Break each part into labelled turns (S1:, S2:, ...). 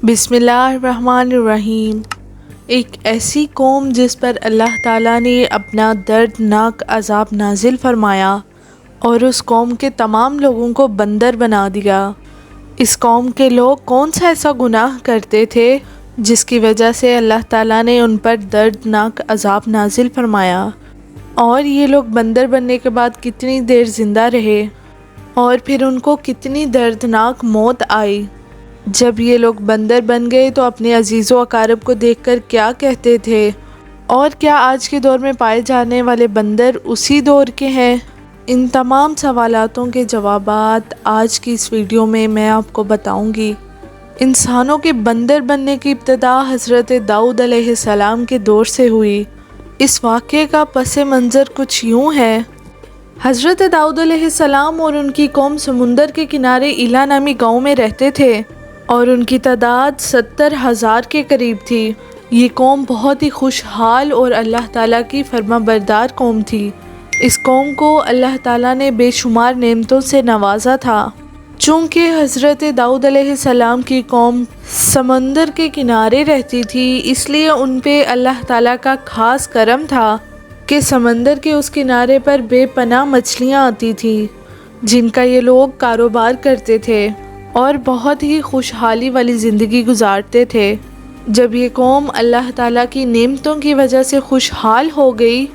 S1: بسم اللہ الرحمن الرحیم۔ ایک ایسی قوم جس پر اللہ تعالیٰ نے اپنا دردناک عذاب نازل فرمایا اور اس قوم کے تمام لوگوں کو بندر بنا دیا۔ اس قوم کے لوگ کون سا ایسا گناہ کرتے تھے جس کی وجہ سے اللہ تعالیٰ نے ان پر دردناک عذاب نازل فرمایا، اور یہ لوگ بندر بننے کے بعد کتنی دیر زندہ رہے اور پھر ان کو کتنی دردناک موت آئی۔ جب یہ لوگ بندر بن گئے تو اپنے عزیز و اقارب کو دیکھ کر کیا کہتے تھے، اور کیا آج کے دور میں پائے جانے والے بندر اسی دور کے ہیں؟ ان تمام سوالاتوں کے جوابات آج کی اس ویڈیو میں آپ کو بتاؤں گی۔ انسانوں کے بندر بننے کی ابتدا حضرت داؤد علیہ السلام کے دور سے ہوئی۔ اس واقعے کا پس منظر کچھ یوں ہے۔ حضرت داؤد علیہ السلام اور ان کی قوم سمندر کے کنارے ایلا نامی گاؤں میں رہتے تھے، اور ان کی تعداد 70,000 کے قریب تھی۔ یہ قوم بہت ہی خوشحال اور اللہ تعالیٰ کی فرما بردار قوم تھی۔ اس قوم کو اللہ تعالیٰ نے بے شمار نعمتوں سے نوازا تھا۔ چونکہ حضرت داؤد علیہ السلام کی قوم سمندر کے کنارے رہتی تھی، اس لیے ان پہ اللہ تعالیٰ کا خاص کرم تھا کہ سمندر کے اس کنارے پر بے پناہ مچھلیاں آتی تھیں جن کا یہ لوگ کاروبار کرتے تھے اور بہت ہی خوشحالی والی زندگی گزارتے تھے۔ جب یہ قوم اللہ تعالیٰ کی نعمتوں کی وجہ سے خوشحال ہو گئی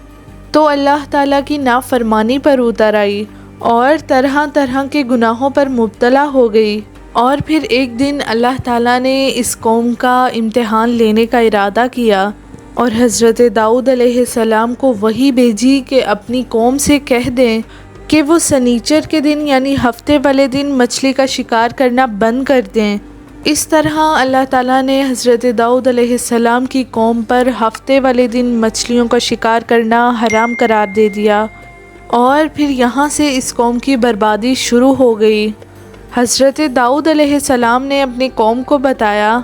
S1: تو اللہ تعالیٰ کی نافرمانی پر اتر آئی اور طرح طرح کے گناہوں پر مبتلا ہو گئی، اور پھر ایک دن اللہ تعالیٰ نے اس قوم کا امتحان لینے کا ارادہ کیا اور حضرت داؤد علیہ السلام کو وحی بھیجی کہ اپنی قوم سے کہہ دیں کہ وہ سنیچر کے دن یعنی ہفتے والے دن مچھلی کا شکار کرنا بند کر دیں۔ اس طرح اللہ تعالیٰ نے حضرت داؤد علیہ السلام کی قوم پر ہفتے والے دن مچھلیوں کا شکار کرنا حرام قرار دے دیا، اور پھر یہاں سے اس قوم کی بربادی شروع ہو گئی۔ حضرت داؤد علیہ السلام نے اپنی قوم کو بتایا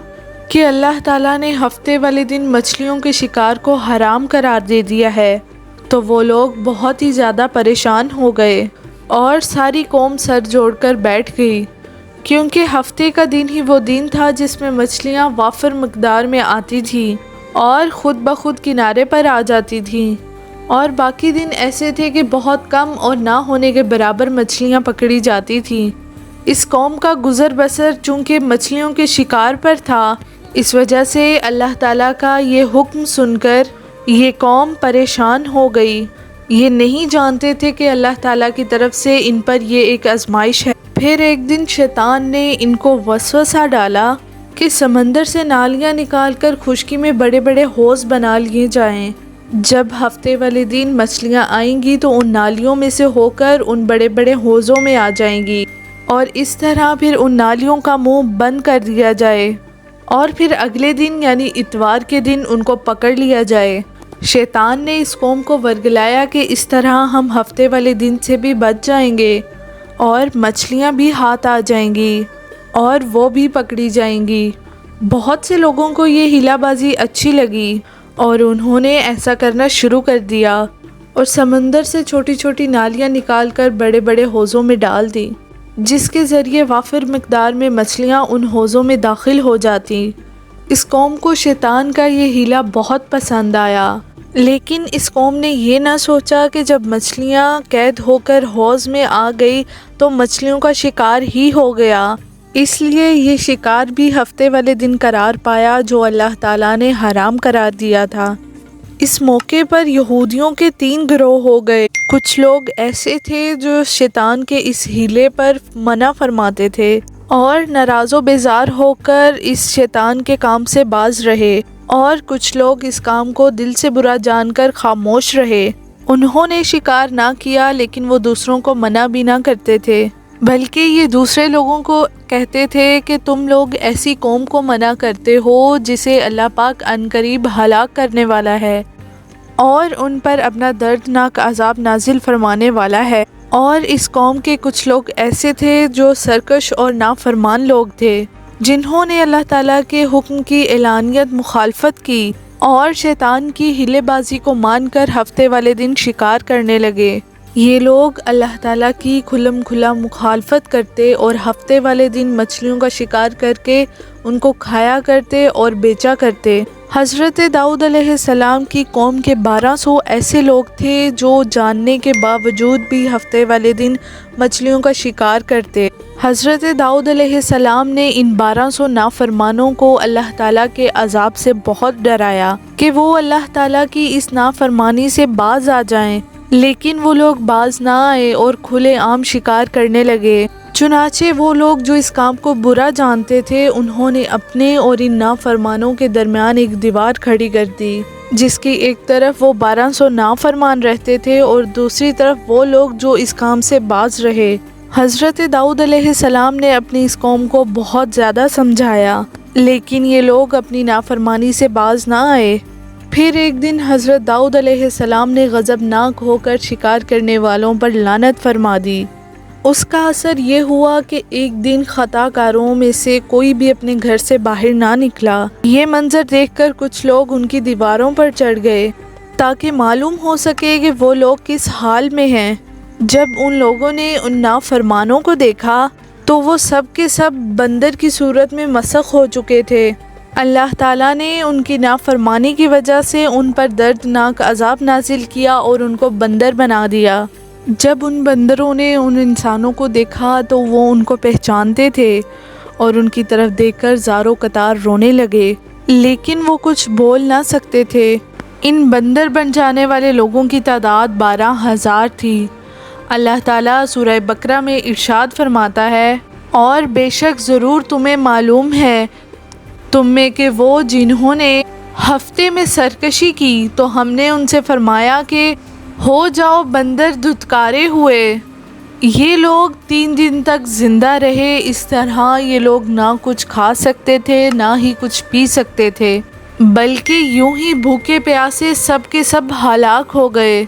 S1: کہ اللہ تعالیٰ نے ہفتے والے دن مچھلیوں کے شکار کو حرام قرار دے دیا ہے، تو وہ لوگ بہت ہی زیادہ پریشان ہو گئے اور ساری قوم سر جوڑ کر بیٹھ گئی، کیونکہ ہفتے کا دن ہی وہ دن تھا جس میں مچھلیاں وافر مقدار میں آتی تھیں اور خود بخود کنارے پر آ جاتی تھیں، اور باقی دن ایسے تھے کہ بہت کم اور نہ ہونے کے برابر مچھلیاں پکڑی جاتی تھیں۔ اس قوم کا گزر بسر چونکہ مچھلیوں کے شکار پر تھا، اس وجہ سے اللہ تعالیٰ کا یہ حکم سن کر یہ قوم پریشان ہو گئی۔ یہ نہیں جانتے تھے کہ اللہ تعالیٰ کی طرف سے ان پر یہ ایک آزمائش ہے۔ پھر ایک دن شیطان نے ان کو وسوسہ ڈالا کہ سمندر سے نالیاں نکال کر خشکی میں بڑے بڑے حوض بنا لیے جائیں۔ جب ہفتے والے دن مچھلیاں آئیں گی تو ان نالیوں میں سے ہو کر ان بڑے بڑے حوضوں میں آ جائیں گی، اور اس طرح پھر ان نالیوں کا منہ بند کر دیا جائے، اور پھر اگلے دن یعنی اتوار کے دن ان کو پکڑ لیا جائے۔ شیطان نے اس قوم کو ورگلایا کہ اس طرح ہم ہفتے والے دن سے بھی بچ جائیں گے اور مچھلیاں بھی ہاتھ آ جائیں گی اور وہ بھی پکڑی جائیں گی۔ بہت سے لوگوں کو یہ ہیلا بازی اچھی لگی اور انہوں نے ایسا کرنا شروع کر دیا اور سمندر سے چھوٹی چھوٹی نالیاں نکال کر بڑے بڑے حوضوں میں ڈال دی، جس کے ذریعے وافر مقدار میں مچھلیاں ان حوضوں میں داخل ہو جاتی۔ اس قوم کو شیطان کا یہ ہیلا بہت پسند آیا، لیکن اس قوم نے یہ نہ سوچا کہ جب مچھلیاں قید ہو کر حوض میں آ گئی تو مچھلیوں کا شکار ہی ہو گیا، اس لیے یہ شکار بھی ہفتے والے دن قرار پایا جو اللہ تعالیٰ نے حرام قرار دیا تھا۔ اس موقع پر یہودیوں کے 3 گروہ ہو گئے۔ کچھ لوگ ایسے تھے جو شیطان کے اس ہیلے پر منع فرماتے تھے اور ناراض و بیزار ہو کر اس شیطان کے کام سے باز رہے، اور کچھ لوگ اس کام کو دل سے برا جان کر خاموش رہے۔ انہوں نے شکار نہ کیا، لیکن وہ دوسروں کو منع بھی نہ کرتے تھے، بلکہ یہ دوسرے لوگوں کو کہتے تھے کہ تم لوگ ایسی قوم کو منع کرتے ہو جسے اللہ پاک عنقریب ہلاک کرنے والا ہے اور ان پر اپنا دردناک عذاب نازل فرمانے والا ہے۔ اور اس قوم کے کچھ لوگ ایسے تھے جو سرکش اور نافرمان لوگ تھے، جنہوں نے اللہ تعالیٰ کے حکم کی اعلانیت مخالفت کی اور شیطان کی ہیلے بازی کو مان کر ہفتے والے دن شکار کرنے لگے۔ یہ لوگ اللہ تعالیٰ کی کھلم کھلا مخالفت کرتے اور ہفتے والے دن مچھلیوں کا شکار کر کے ان کو کھایا کرتے اور بیچا کرتے۔ حضرت داؤد علیہ السلام کی قوم کے 1200 ایسے لوگ تھے جو جاننے کے باوجود بھی ہفتے والے دن مچھلیوں کا شکار کرتے۔ حضرت داؤد علیہ السلام نے ان 1200 نافرمانوں کو اللہ تعالیٰ کے عذاب سے بہت ڈرایا کہ وہ اللہ تعالیٰ کی اس نافرمانی سے باز آ جائیں، لیکن وہ لوگ باز نہ آئے اور کھلے عام شکار کرنے لگے۔ چنانچہ وہ لوگ جو اس کام کو برا جانتے تھے انہوں نے اپنے اور ان نافرمانوں کے درمیان ایک دیوار کھڑی کر دی، جس کی ایک طرف وہ 1200 نافرمان رہتے تھے اور دوسری طرف وہ لوگ جو اس کام سے باز رہے۔ حضرت داؤد علیہ السلام نے اپنی اس قوم کو بہت زیادہ سمجھایا، لیکن یہ لوگ اپنی نافرمانی سے باز نہ آئے۔ پھر ایک دن حضرت داؤد علیہ السلام نے غضبناک ہو کر شکار کرنے والوں پر لعنت فرما دی۔ اس کا اثر یہ ہوا کہ ایک دن خطا کاروں میں سے کوئی بھی اپنے گھر سے باہر نہ نکلا۔ یہ منظر دیکھ کر کچھ لوگ ان کی دیواروں پر چڑھ گئے تاکہ معلوم ہو سکے کہ وہ لوگ کس حال میں ہیں۔ جب ان لوگوں نے ان نافرمانوں کو دیکھا تو وہ سب کے سب بندر کی صورت میں مسخ ہو چکے تھے۔ اللہ تعالیٰ نے ان کی نافرمانی کی وجہ سے ان پر دردناک عذاب نازل کیا اور ان کو بندر بنا دیا۔ جب ان بندروں نے ان انسانوں کو دیکھا تو وہ ان کو پہچانتے تھے اور ان کی طرف دیکھ کر زار و قطار رونے لگے، لیکن وہ کچھ بول نہ سکتے تھے۔ ان بندر بن جانے والے لوگوں کی تعداد 12,000 تھی۔ اللہ تعالیٰ سورہ بقرہ میں ارشاد فرماتا ہے، اور بے شک ضرور تمہیں معلوم ہے تم میں کہ وہ جنہوں نے ہفتے میں سرکشی کی تو ہم نے ان سے فرمایا کہ ہو جاؤ بندر دھتکارے ہوئے۔ یہ لوگ 3 دن تک زندہ رہے۔ اس طرح یہ لوگ نہ کچھ کھا سکتے تھے نہ ہی کچھ پی سکتے تھے، بلکہ یوں ہی بھوکے پیاسے سب کے سب ہلاک ہو گئے۔